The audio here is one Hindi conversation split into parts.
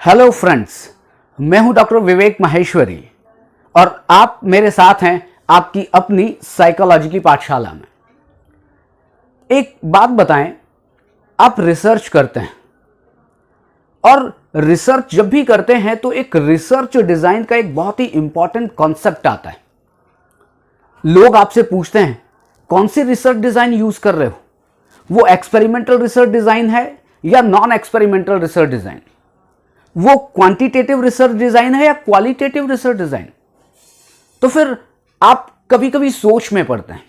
हेलो फ्रेंड्स, मैं हूं डॉक्टर विवेक माहेश्वरी और आप मेरे साथ हैं आपकी अपनी साइकोलॉजी की पाठशाला में। एक बात बताएं, आप रिसर्च करते हैं और रिसर्च जब भी करते हैं तो एक रिसर्च डिजाइन का एक बहुत ही इंपॉर्टेंट कॉन्सेप्ट आता है। लोग आपसे पूछते हैं कौन सी रिसर्च डिजाइन यूज कर रहे हो, वो एक्सपेरिमेंटल रिसर्च डिजाइन है या नॉन एक्सपेरिमेंटल रिसर्च डिजाइन, वो क्वांटिटेटिव रिसर्च डिजाइन है या क्वालिटेटिव रिसर्च डिजाइन। तो फिर आप कभी कभी सोच में पड़ते हैं,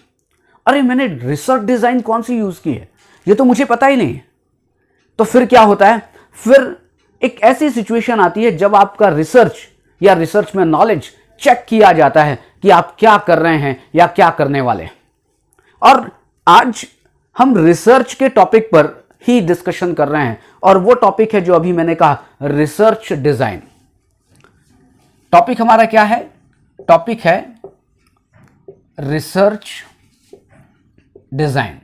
अरे मैंने रिसर्च डिजाइन कौन सी यूज की है, ये तो मुझे पता ही नहीं है। तो फिर क्या होता है, फिर एक ऐसी सिचुएशन आती है जब आपका रिसर्च या रिसर्च में नॉलेज चेक किया जाता है कि आप क्या कर रहे हैं या क्या करने वाले हैं। और आज हम रिसर्च के टॉपिक पर ही डिस्कशन कर रहे हैं और वो टॉपिक है जो अभी मैंने कहा, रिसर्च डिजाइन। टॉपिक हमारा क्या है? टॉपिक है रिसर्च डिजाइन,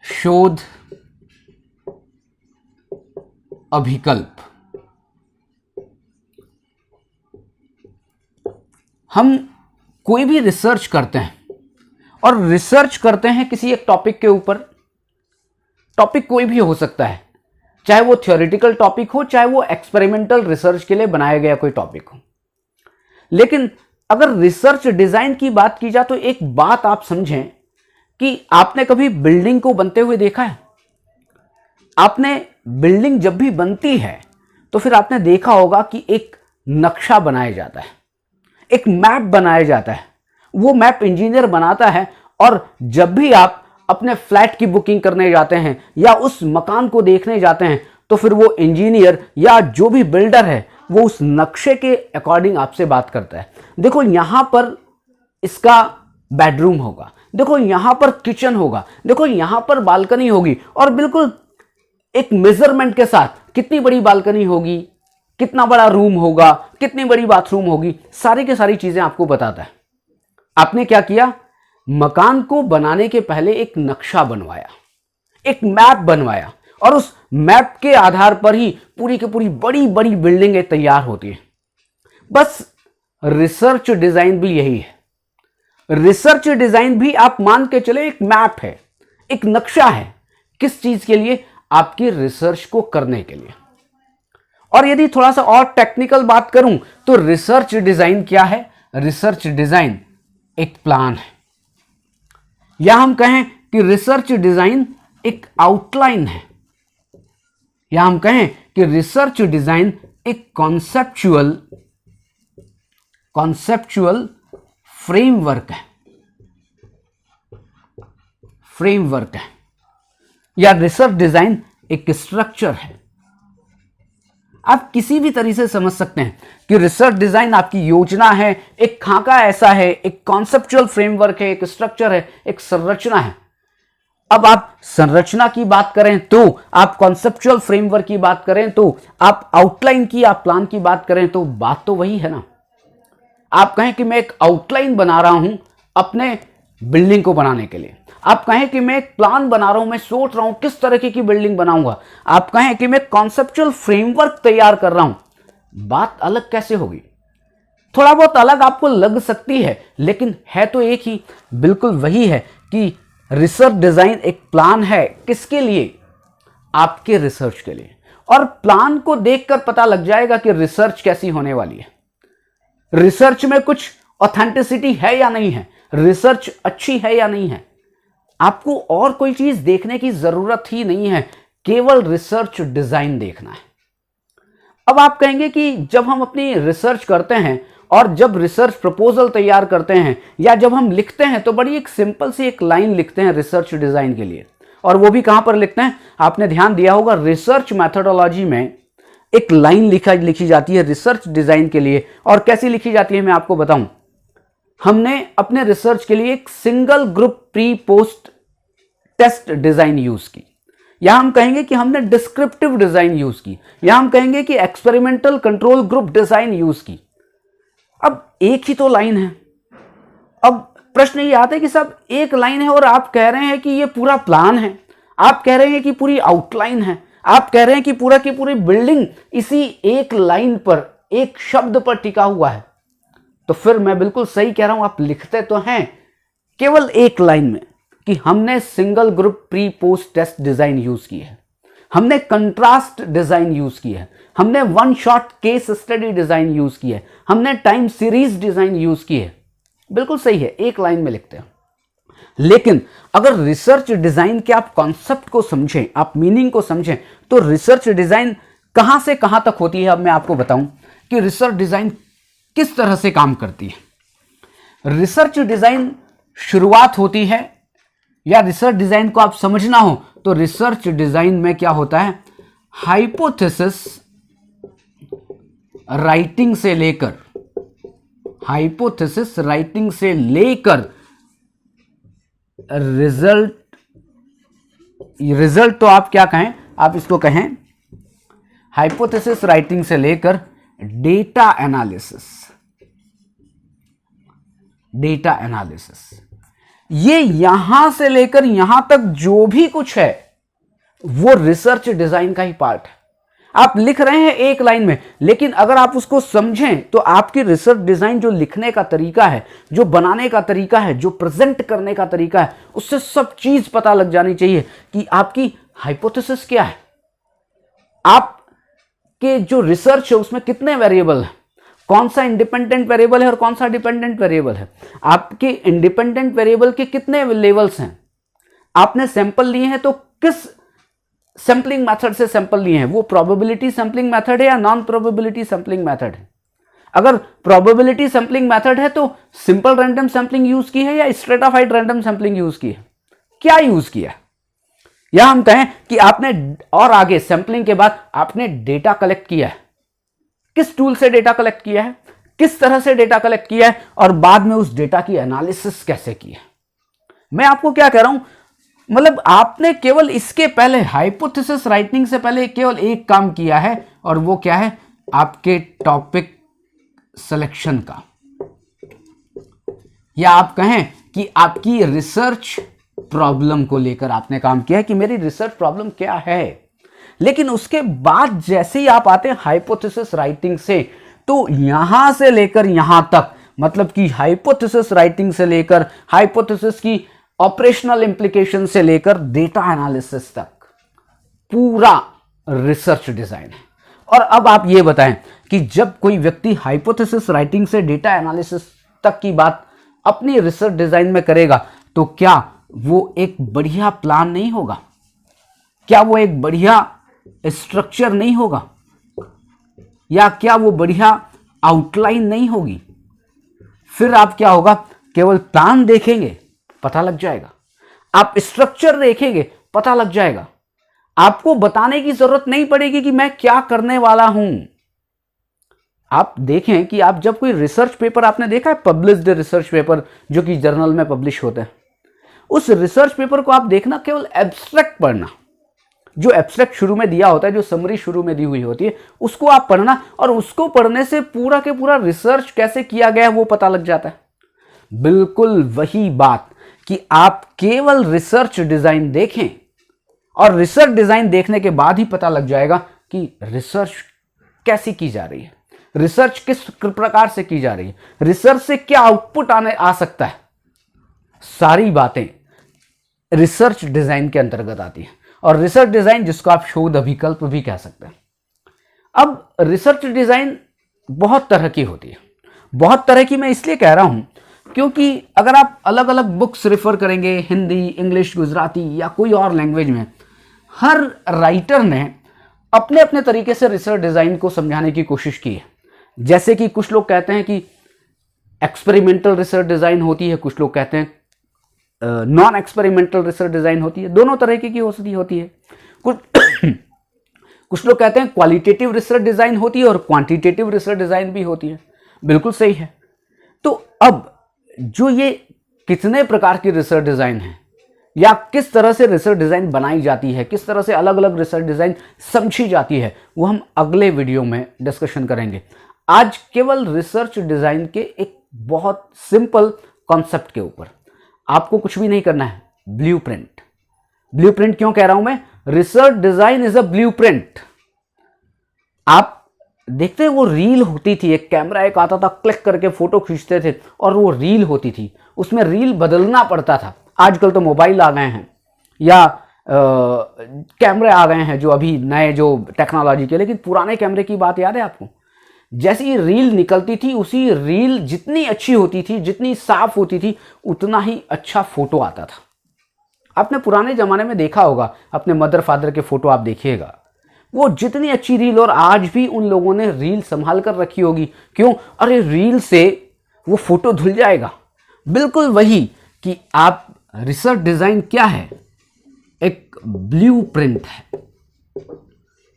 शोध अभिकल्प। हम कोई भी रिसर्च करते हैं और रिसर्च करते हैं किसी एक टॉपिक के ऊपर। टॉपिक कोई भी हो सकता है, चाहे वो थ्योरेटिकल टॉपिक हो, चाहे वो एक्सपेरिमेंटल रिसर्च के लिए बनाया गया कोई टॉपिक हो। लेकिन अगर रिसर्च डिजाइन की बात की जाए तो एक बात आप समझें कि आपने कभी बिल्डिंग को बनते हुए देखा है? आपने बिल्डिंग जब भी बनती है तो फिर आपने देखा होगा कि एक नक्शा बनाया जाता है, एक मैप बनाया जाता है। वो मैप इंजीनियर बनाता है और जब भी आप अपने फ्लैट की बुकिंग करने जाते हैं या उस मकान को देखने जाते हैं तो फिर वो इंजीनियर या जो भी बिल्डर है वो उस नक्शे के अकॉर्डिंग आपसे बात करता है। देखो यहां पर इसका बेडरूम होगा, देखो यहां पर किचन होगा, देखो यहां पर बालकनी होगी, और बिल्कुल एक मेजरमेंट के साथ कितनी बड़ी बालकनी होगी, कितना बड़ा रूम होगा, कितनी बड़ी बाथरूम होगी, सारी की सारी चीजें आपको बताता है। आपने क्या किया? मकान को बनाने के पहले एक नक्शा बनवाया, एक मैप बनवाया, और उस मैप के आधार पर ही पूरी की पूरी बड़ी बड़ी बिल्डिंगें तैयार होती है। बस रिसर्च डिजाइन भी यही है। रिसर्च डिजाइन भी आप मान के चले एक मैप है, एक नक्शा है। किस चीज के लिए? आपकी रिसर्च को करने के लिए। और यदि थोड़ा सा और टेक्निकल बात करूं तो रिसर्च डिजाइन क्या है? रिसर्च डिजाइन एक प्लान है, या हम कहें कि रिसर्च डिजाइन एक आउटलाइन है, या हम कहें कि रिसर्च डिजाइन एक कॉन्सेप्चुअल फ्रेमवर्क है, या रिसर्च डिजाइन एक स्ट्रक्चर है। आप किसी भी तरीके से समझ सकते हैं कि रिसर्च डिजाइन आपकी योजना है, एक खाका ऐसा है, एक कॉन्सेप्चुअल फ्रेमवर्क है, एक स्ट्रक्चर है, एक संरचना है। अब आप संरचना की बात करें तो, आप कॉन्सेप्चुअल फ्रेमवर्क की बात करें तो, आप आउटलाइन की, आप प्लान की बात करें तो बात तो वही है ना। आप कहें कि मैं एक आउटलाइन बना रहा हूं अपने बिल्डिंग को बनाने के लिए, आप कहें कि मैं एक प्लान बना रहा हूं, मैं सोच रहा हूं किस तरीके की बिल्डिंग बनाऊंगा, आप कहें कि मैं कॉन्सेप्चुअल फ्रेमवर्क तैयार कर रहा हूं, बात अलग कैसे होगी? थोड़ा बहुत अलग आपको लग सकती है, लेकिन है तो एक ही। बिल्कुल वही है कि रिसर्च डिजाइन एक प्लान है। किसके लिए? आपके रिसर्च के लिए। और प्लान को देखकर पता लग जाएगा कि रिसर्च कैसी होने वाली है, रिसर्च में कुछ ऑथेंटिसिटी है या नहीं है, रिसर्च अच्छी है या नहीं है। आपको और कोई चीज देखने की जरूरत ही नहीं है, केवल रिसर्च डिजाइन देखना है। अब आप कहेंगे कि जब हम अपनी रिसर्च करते हैं और जब रिसर्च प्रपोजल तैयार करते हैं या जब हम लिखते हैं तो बड़ी एक सिंपल सी एक लाइन लिखते हैं रिसर्च डिजाइन के लिए, और वो भी कहां पर लिखते हैं? आपने ध्यान दिया होगा, रिसर्च मैथोडोलॉजी में एक लाइन लिखी जाती है रिसर्च डिजाइन के लिए। और कैसी लिखी जाती है मैं आपको बताऊं। हमने अपने रिसर्च के लिए एक single group pre post test design use की, या हम कहेंगे कि हमने डिस्क्रिप्टिव डिजाइन यूज की, या हम कहेंगे कि experimental control group design use की। अब एक ही तो लाइन है। अब प्रश्न ये आता है कि साहब एक लाइन है और आप कह रहे हैं कि ये पूरा प्लान है, आप कह रहे हैं कि पूरी आउटलाइन है, आप कह रहे हैं कि पूरा की पूरी बिल्डिंग इसी एक लाइन पर, एक शब्द पर टिका हुआ है, तो फिर मैं बिल्कुल सही कह रहा हूं। आप लिखते तो हैं केवल एक लाइन में कि हमने single group pre post test design use की है, हमने कंट्रास्ट डिजाइन यूज की है, हमने one shot case study design use की है, हमने टाइम सीरीज डिजाइन यूज की है। बिल्कुल सही है, एक लाइन में लिखते हैं। लेकिन अगर रिसर्च डिजाइन के आप कॉन्सेप्ट को समझें, आप मीनिंग को समझें, तो रिसर्च डिजाइन कहां से कहां तक होती है। अब मैं आपको बताऊं कि रिसर्च डिजाइन किस तरह से काम करती है। रिसर्च डिजाइन शुरुआत होती है, या रिसर्च डिजाइन को आप समझना हो तो रिसर्च डिजाइन में क्या होता है, हाइपोथेसिस राइटिंग से लेकर, हाइपोथेसिस राइटिंग से लेकर रिजल्ट तो आप क्या कहें, आप इसको कहें हाइपोथेसिस राइटिंग से लेकर डेटा एनालिसिस, डेटा एनालिसिस, ये यहां से लेकर यहां तक जो भी कुछ है वो रिसर्च डिजाइन का ही पार्ट है। आप लिख रहे हैं एक लाइन में, लेकिन अगर आप उसको समझें तो आपकी रिसर्च डिजाइन जो लिखने का तरीका है, जो बनाने का तरीका है, जो प्रेजेंट करने का तरीका है, उससे सब चीज पता लग जानी चाहिए कि आपकी हाइपोथेसिस क्या है, आपके जो रिसर्च है उसमें कितने वेरिएबल हैं, कौन सा इंडिपेंडेंट वेरिएबल है और कौन सा डिपेंडेंट वेरिएबल है, आपके इंडिपेंडेंट वेरिएबल के कितने लेवल्स हैं, आपने सैंपल लिए हैं तो किस सैंपलिंग मेथड से सैंपल लिए हैं, वो प्रोबेबिलिटी सैंपलिंग मेथड है या नॉन प्रोबेबिलिटी सैंपलिंग मेथड है। अगर प्रोबेबिलिटी सैंपलिंग मेथड है तो सिंपल रैंडम सैंपलिंग यूज की है या स्ट्रेटाफाइड रैंडम सैंपलिंग यूज की है, क्या यूज किया। या हम कहें कि आपने और आगे सैंपलिंग के बाद आपने डेटा कलेक्ट किया है, किस टूल से डेटा कलेक्ट किया है, किस तरह से डेटा कलेक्ट किया है, और बाद में उस डेटा की एनालिसिस कैसे की है। मैं आपको क्या कह रहा हूं, मतलब आपने केवल इसके पहले हाइपोथेसिस राइटिंग से पहले केवल एक काम किया है, और वो क्या है, आपके टॉपिक सिलेक्शन का, या आप कहें कि आपकी रिसर्च प्रॉब्लम को लेकर आपने काम किया है कि मेरी रिसर्च प्रॉब्लम क्या है। लेकिन उसके बाद जैसे ही आप आते हैं हाइपोथेसिस राइटिंग से, तो यहां से लेकर यहां तक, मतलब कि हाइपोथेसिस राइटिंग से लेकर हाइपोथेसिस की ऑपरेशनल इंप्लीकेशन से लेकर डेटा एनालिसिस तक पूरा रिसर्च डिजाइन है। और अब आप ये बताएं कि जब कोई व्यक्ति हाइपोथेसिस राइटिंग से डेटा एनालिसिस तक की बात अपनी रिसर्च डिजाइन में करेगा, तो क्या वो एक बढ़िया प्लान नहीं होगा, क्या वो एक बढ़िया स्ट्रक्चर नहीं होगा, या क्या वो बढ़िया आउटलाइन नहीं होगी। फिर आप क्या होगा, केवल प्लान देखेंगे पता लग जाएगा, आप स्ट्रक्चर देखेंगे पता लग जाएगा, आपको बताने की जरूरत नहीं पड़ेगी कि मैं क्या करने वाला हूं। आप देखें कि आप जब कोई रिसर्च पेपर, आपने देखा है पब्लिश्ड रिसर्च पेपर जो कि जर्नल में पब्लिश होते हैं, उस रिसर्च पेपर को आप देखना, केवल एब्स्ट्रैक्ट पढ़ना, जो एब्स्ट्रैक्ट शुरू में दिया होता है, जो समरी शुरू में दी हुई होती है, उसको आप पढ़ना, और उसको पढ़ने से पूरा के पूरा रिसर्च कैसे किया गया है वो पता लग जाता है। बिल्कुल वही बात कि आप केवल रिसर्च डिजाइन देखें, और रिसर्च डिजाइन देखने के बाद ही पता लग जाएगा कि रिसर्च कैसी की जा रही है, रिसर्च किस प्रकार से की जा रही है, रिसर्च से क्या आउटपुट आ सकता है। सारी बातें रिसर्च डिजाइन के अंतर्गत आती है, और रिसर्च डिजाइन जिसको आप शोध अभिकल्प भी कह सकते हैं। अब रिसर्च डिजाइन बहुत तरह की होती है, बहुत तरह की मैं इसलिए कह रहा हूं क्योंकि अगर आप अलग अलग बुक्स रेफर करेंगे, हिंदी, इंग्लिश, गुजराती या कोई और लैंग्वेज में, हर राइटर ने अपने अपने तरीके से रिसर्च डिजाइन को समझाने की कोशिश की है। जैसे कि कुछ लोग कहते हैं कि एक्सपेरिमेंटल रिसर्च डिजाइन होती है, कुछ लोग कहते हैं नॉन एक्सपेरिमेंटल रिसर्च डिजाइन होती है, दोनों तरह की होती है। कुछ लोग कहते हैं क्वालिटेटिव रिसर्च डिजाइन होती है और क्वांटिटेटिव रिसर्च डिजाइन भी होती है। बिल्कुल सही है। तो अब जो ये कितने प्रकार की रिसर्च डिजाइन है, या किस तरह से रिसर्च डिजाइन बनाई जाती है, किस तरह से अलग अलग रिसर्च डिजाइन समझी जाती है, वो हम अगले वीडियो में डिस्कशन करेंगे। आज केवल रिसर्च डिजाइन के एक बहुत सिंपल कॉन्सेप्ट के ऊपर आपको कुछ भी नहीं करना है। ब्लूप्रिंट क्यों कह रहा हूं मैं, research design is a blueprint. आप देखते हैं वो रील होती थी, एक कैमरा एक आता था, क्लिक करके फोटो खींचते थे और वो रील होती थी, उसमें रील बदलना पड़ता था। आजकल तो मोबाइल आ गए हैं या कैमरे आ गए हैं जो अभी नए जो टेक्नोलॉजी के, लेकिन पुराने कैमरे की बात याद है आपको? जैसी रील निकलती थी, उसी रील जितनी अच्छी होती थी, जितनी साफ होती थी, उतना ही अच्छा फोटो आता था। आपने पुराने जमाने में देखा होगा, अपने मदर फादर के फोटो आप देखिएगा, वो जितनी अच्छी रील, और आज भी उन लोगों ने रील संभाल कर रखी होगी। क्यों? अरे रील से वो फोटो धुल जाएगा। बिल्कुल वही कि आप रिसर्च डिजाइन क्या है? एक ब्लूप्रिंट है।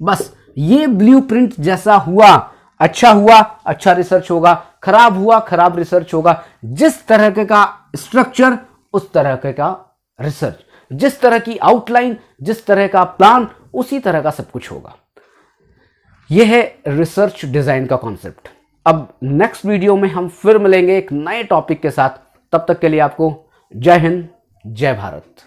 बस ये ब्लूप्रिंट जैसा हुआ अच्छा रिसर्च होगा, खराब हुआ खराब रिसर्च होगा। जिस तरह का स्ट्रक्चर उस तरह का रिसर्च, जिस तरह की आउटलाइन, जिस तरह का प्लान, उसी तरह का सब कुछ होगा। यह है रिसर्च डिजाइन का कॉन्सेप्ट। अब नेक्स्ट वीडियो में हम फिर मिलेंगे एक नए टॉपिक के साथ। तब तक के लिए आपको जय हिंद, जय भारत।